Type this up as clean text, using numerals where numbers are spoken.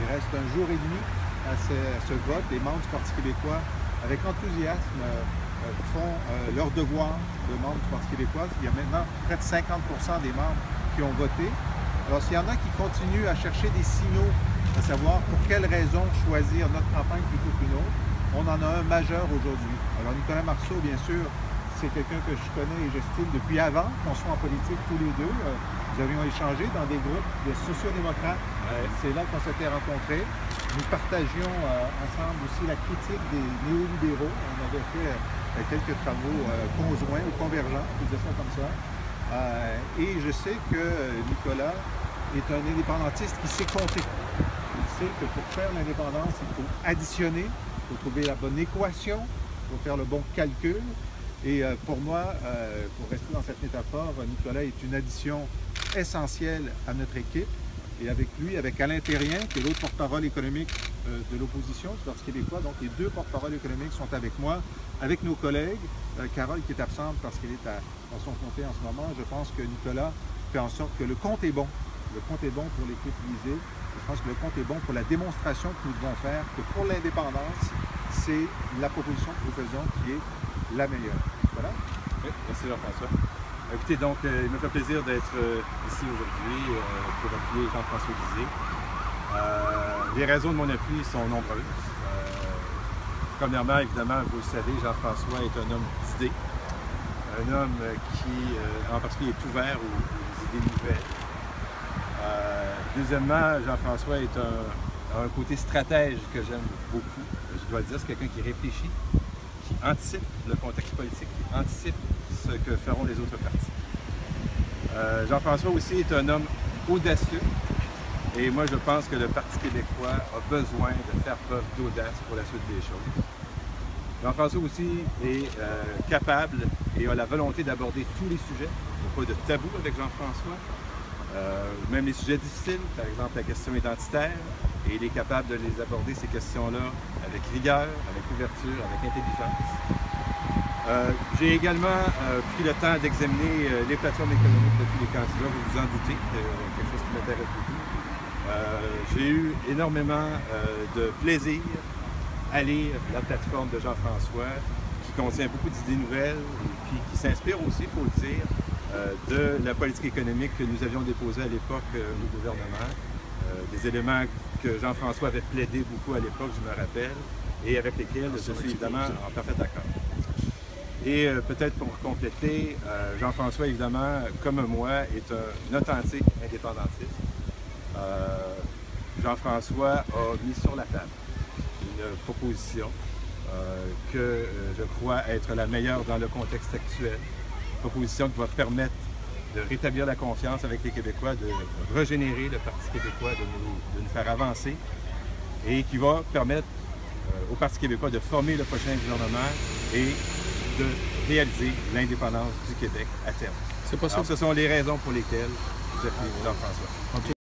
Il reste un jour et demi à ce vote. Les membres du Parti québécois, avec enthousiasme, font leur devoir de membres du Parti québécois. Il y a maintenant près de 50% des membres qui ont voté. Alors, s'il y en a qui continuent à chercher des signaux, à savoir pour quelles raisons choisir notre campagne plutôt qu'une autre, on en a un majeur aujourd'hui. Alors, Nicolas Marceau, bien sûr, c'est quelqu'un que je connais et j'estime depuis avant qu'on soit en politique tous les deux. Nous avions échangé dans des groupes de sociodémocrates. C'est là qu'on s'était rencontrés. Nous partagions ensemble aussi la critique des néolibéraux. On avait fait quelques travaux conjoints ou convergents, on peut dire ça comme ça. Et je sais que Nicolas est un indépendantiste qui sait compter. Il sait que pour faire l'indépendance, il faut additionner, il faut trouver la bonne équation, il faut faire le bon calcul. Et pour moi, pour rester dans cette métaphore, Nicolas est une addition essentielle à notre équipe. Et avec lui, avec Alain Terrien, qui est l'autre porte-parole économique de l'opposition du Parti québécois. Donc les deux porte-paroles économiques sont avec moi, avec nos collègues. Carole qui est absente parce qu'elle est dans son comté en ce moment. Je pense que Nicolas fait en sorte que le compte est bon. Le compte est bon pour l'équipe Lisée. Je pense que le compte est bon pour la démonstration que nous devons faire, que pour l'indépendance, c'est la proposition que nous faisons qui est la meilleure. Voilà. Oui, merci Jean-François. Écoutez, donc, il me fait plaisir d'être ici aujourd'hui pour appuyer Jean-François Lisée. Les raisons de mon appui sont nombreuses. Premièrement, évidemment, vous le savez, Jean-François est un homme d'idées, un homme qui, en particulier, est ouvert aux idées nouvelles. Deuxièmement, Jean-François est un côté stratège que j'aime beaucoup. Je dois le dire, c'est quelqu'un qui réfléchit, qui anticipe le contexte politique, qui anticipe ce que feront les autres partis. Jean-François aussi est un homme audacieux et moi je pense que le Parti québécois a besoin de faire preuve d'audace pour la suite des choses. Jean-François aussi est capable et a la volonté d'aborder tous les sujets. Il n'y a pas de tabou avec Jean-François. Même les sujets difficiles, par exemple la question identitaire, et il est capable de les aborder, ces questions-là, avec rigueur, avec ouverture, avec intelligence. J'ai également pris le temps d'examiner les plateformes économiques de tous les candidats, vous vous en doutez, quelque chose qui m'intéresse beaucoup. J'ai eu énormément de plaisir à lire la plateforme de Jean-François, qui contient beaucoup d'idées nouvelles, et puis qui s'inspire aussi, il faut le dire, de la politique économique que nous avions déposée à l'époque au gouvernement. Des éléments que Jean-François avait plaidé beaucoup à l'époque, je me rappelle, et avec lesquels je suis évidemment en parfait accord. Et peut-être pour compléter, Jean-François, évidemment, comme moi, est un authentique indépendantiste. Jean-François a mis sur la table une proposition que je crois être la meilleure dans le contexte actuel. Une proposition qui va permettre de rétablir la confiance avec les Québécois, de régénérer le Parti québécois, de nous faire avancer et qui va permettre au Parti québécois de former le prochain gouvernement et de réaliser l'indépendance du Québec à terme. Alors, ce sont les raisons pour lesquelles j'appuie Jean-François.